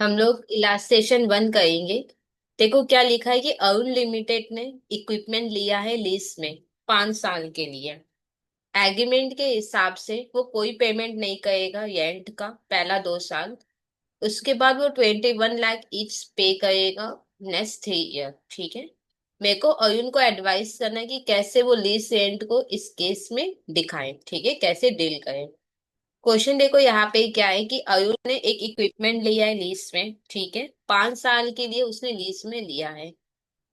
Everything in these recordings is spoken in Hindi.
हम लोग इलास्ट्रेशन 1 करेंगे। देखो क्या लिखा है कि अरुण लिमिटेड ने इक्विपमेंट लिया है लीज में 5 साल के लिए। एग्रीमेंट के हिसाब से वो कोई पेमेंट नहीं करेगा रेंट का पहला 2 साल। उसके बाद वो 21 लाख ईच पे करेगा नेक्स्ट 3 ईयर। ठीक है। मेरे को अरुण को एडवाइस करना है कि कैसे वो लीज रेंट को इस केस में दिखाएं। ठीक है, कैसे डील करें। क्वेश्चन देखो यहाँ पे क्या है कि अयुन ने एक इक्विपमेंट लिया है लीज में। ठीक है, 5 साल के लिए उसने लीज में लिया है।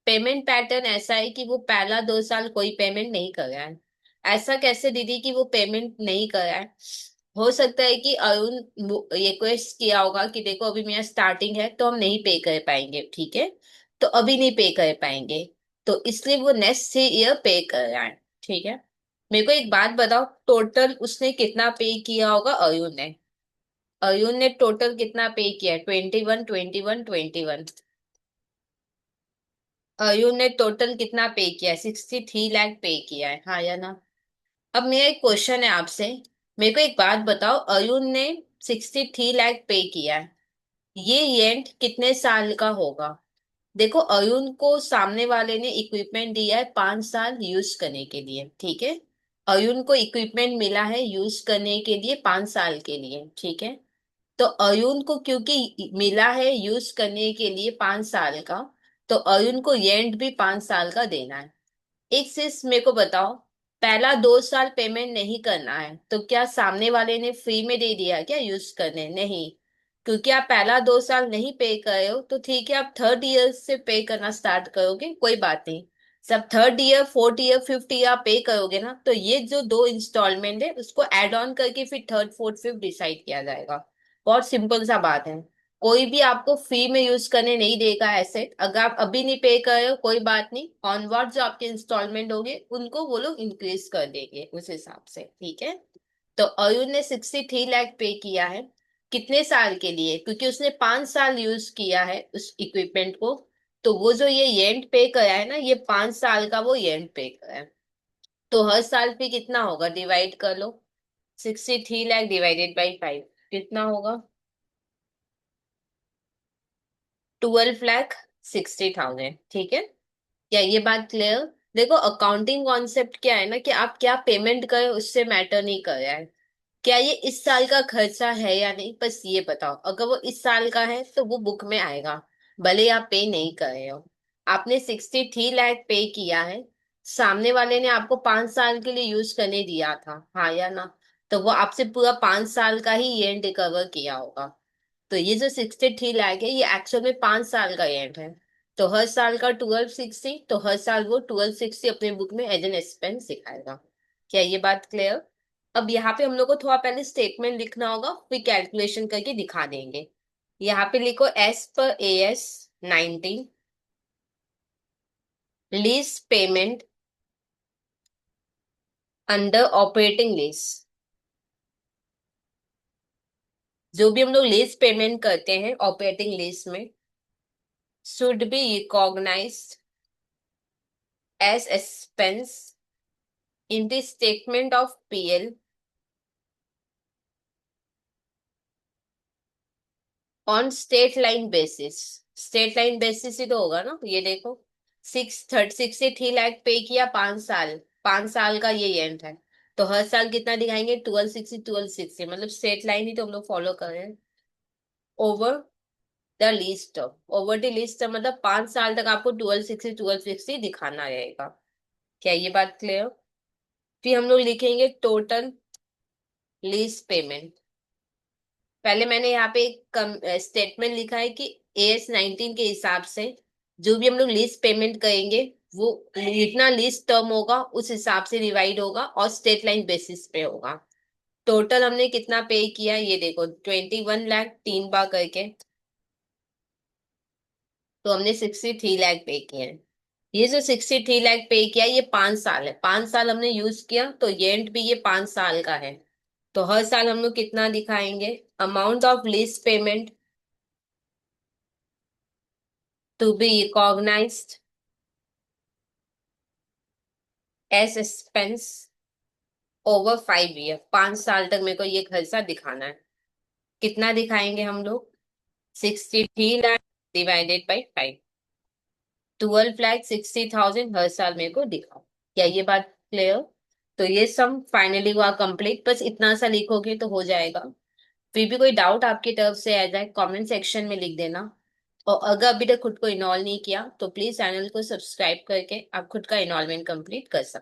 पेमेंट पैटर्न ऐसा है कि वो पहला 2 साल कोई पेमेंट नहीं कर रहा है। ऐसा कैसे दीदी कि वो पेमेंट नहीं कर रहा है? हो सकता है कि अरुण रिक्वेस्ट किया होगा कि देखो अभी मेरा स्टार्टिंग है तो हम नहीं पे कर पाएंगे। ठीक है, तो अभी नहीं पे कर पाएंगे, तो इसलिए वो नेक्स्ट 3 ईयर पे कर रहा है। ठीक है। मेरे को एक बात बताओ, टोटल उसने कितना पे किया होगा अरुण ने? अरुण ने टोटल कितना पे किया है? 21 21 21। अयुन ने टोटल कितना पे किया है? 63 लाख पे किया है, हाँ या ना? अब मेरा एक क्वेश्चन है आपसे। मेरे को एक बात बताओ, अयुन ने 63 लाख पे किया है, ये रेंट कितने साल का होगा? देखो अयुन को सामने वाले ने इक्विपमेंट दिया है 5 साल यूज करने के लिए। ठीक है, अयुन को इक्विपमेंट मिला है यूज करने के लिए 5 साल के लिए। ठीक है, तो अयुन को क्योंकि मिला है यूज करने के लिए 5 साल का, तो अयुन को रेंट भी 5 साल का देना है। एक चीज मेरे को बताओ, पहला 2 साल पेमेंट नहीं करना है तो क्या सामने वाले ने फ्री में दे दिया क्या यूज करने? नहीं। क्योंकि आप पहला 2 साल नहीं पे करे हो तो ठीक है, आप थर्ड ईयर से पे करना स्टार्ट करोगे, कोई बात नहीं। सब third year fourth year fifth year आप पे करोगे ना, तो ये जो 2 इंस्टॉलमेंट है उसको एड ऑन करके फिर थर्ड फोर्थ फिफ्थ डिसाइड किया जाएगा। बहुत सिंपल सा बात है। कोई भी आपको फ्री में यूज करने नहीं देगा एसेट। अगर आप अभी नहीं पे कर रहे हो कोई बात नहीं, ऑनवर्ड जो आपके इंस्टॉलमेंट होंगे उनको वो लोग इंक्रीज कर देंगे उस हिसाब से। ठीक है। तो अयुन ने 63 लाख पे किया है, कितने साल के लिए? क्योंकि उसने 5 साल यूज किया है उस इक्विपमेंट को, तो वो जो ये रेंट पे करा है ना, ये 5 साल का वो रेंट पे करा है। तो हर साल पे कितना होगा, डिवाइड कर लो। 63 लाख डिवाइडेड बाई 5 कितना होगा? 12,60,000। ठीक है, क्या ये बात क्लियर? देखो अकाउंटिंग कॉन्सेप्ट क्या है ना, कि आप क्या पेमेंट करें उससे मैटर नहीं कर रहा है। क्या ये इस साल का खर्चा है या नहीं, बस ये बताओ। अगर वो इस साल का है तो वो बुक में आएगा, भले आप पे नहीं कर रहे हो। आपने 63 लाख पे किया है, सामने वाले ने आपको 5 साल के लिए यूज करने दिया था, हाँ या ना? तो वो आपसे पूरा 5 साल का ही रेंट रिकवर किया होगा। तो ये जो 63 लाख है ये एक्चुअल में 5 साल का रेंट है। तो हर साल का 1260, तो हर साल वो 1260 अपने बुक में एज एन एक्सपेंस दिखाएगा। क्या ये बात क्लियर? अब यहाँ पे हम लोग को थोड़ा पहले स्टेटमेंट लिखना होगा, फिर कैलकुलेशन करके दिखा देंगे। यहाँ पे लिखो एस पर AS 19 lease payment under operating lease. जो भी हम लोग लीज पेमेंट करते हैं ऑपरेटिंग लीज में, should be recognised as expense in the statement of PL on straight line basis. Straight line basis ही तो होगा ना, ये देखो। 63 लाख पे किया 5 साल, 5 साल का ये एंड है। तो हर साल कितना दिखाएंगे? 1260 मतलब स्टेट लाइन ही तो हम लोग फॉलो कर रहे हैं। Over the least, over the least मतलब 5 साल तक आपको 1260 दिखाना रहेगा। क्या ये बात क्लियर? फिर हम लोग लिखेंगे टोटल लीज पेमेंट। पहले मैंने यहाँ पे एक स्टेटमेंट लिखा है कि AS 19 के हिसाब से जो भी हम लोग लीज पेमेंट करेंगे वो जितना लीज टर्म होगा उस हिसाब से डिवाइड होगा और स्टेट लाइन बेसिस पे होगा। टोटल हमने कितना पे किया ये देखो, 21 लाख 3 बार करके, तो हमने 63 लाख पे किए हैं। ये जो 63 लाख पे किया ये 5 साल है, 5 साल हमने यूज किया तो रेंट भी ये 5 साल का है। तो हर साल हम लोग कितना दिखाएंगे? Amount of lease payment to be recognized as expense over 5 year। 5 साल तक मेरे को ये खर्चा दिखाना है। कितना दिखाएंगे हम लोग? 63 लाख डिवाइडेड बाई 5, 12,60,000 हर साल मेरे को दिखाओ। क्या ये बात क्लियर? तो ये सम फाइनली हुआ कंप्लीट, बस इतना सा लिखोगे तो हो जाएगा। फिर भी कोई डाउट आपकी तरफ से आ जाए कमेंट सेक्शन में लिख देना। और अगर अभी तक खुद को इन्वॉल्व नहीं किया तो प्लीज चैनल को सब्सक्राइब करके आप खुद का इन्वॉल्वमेंट कंप्लीट कर सकते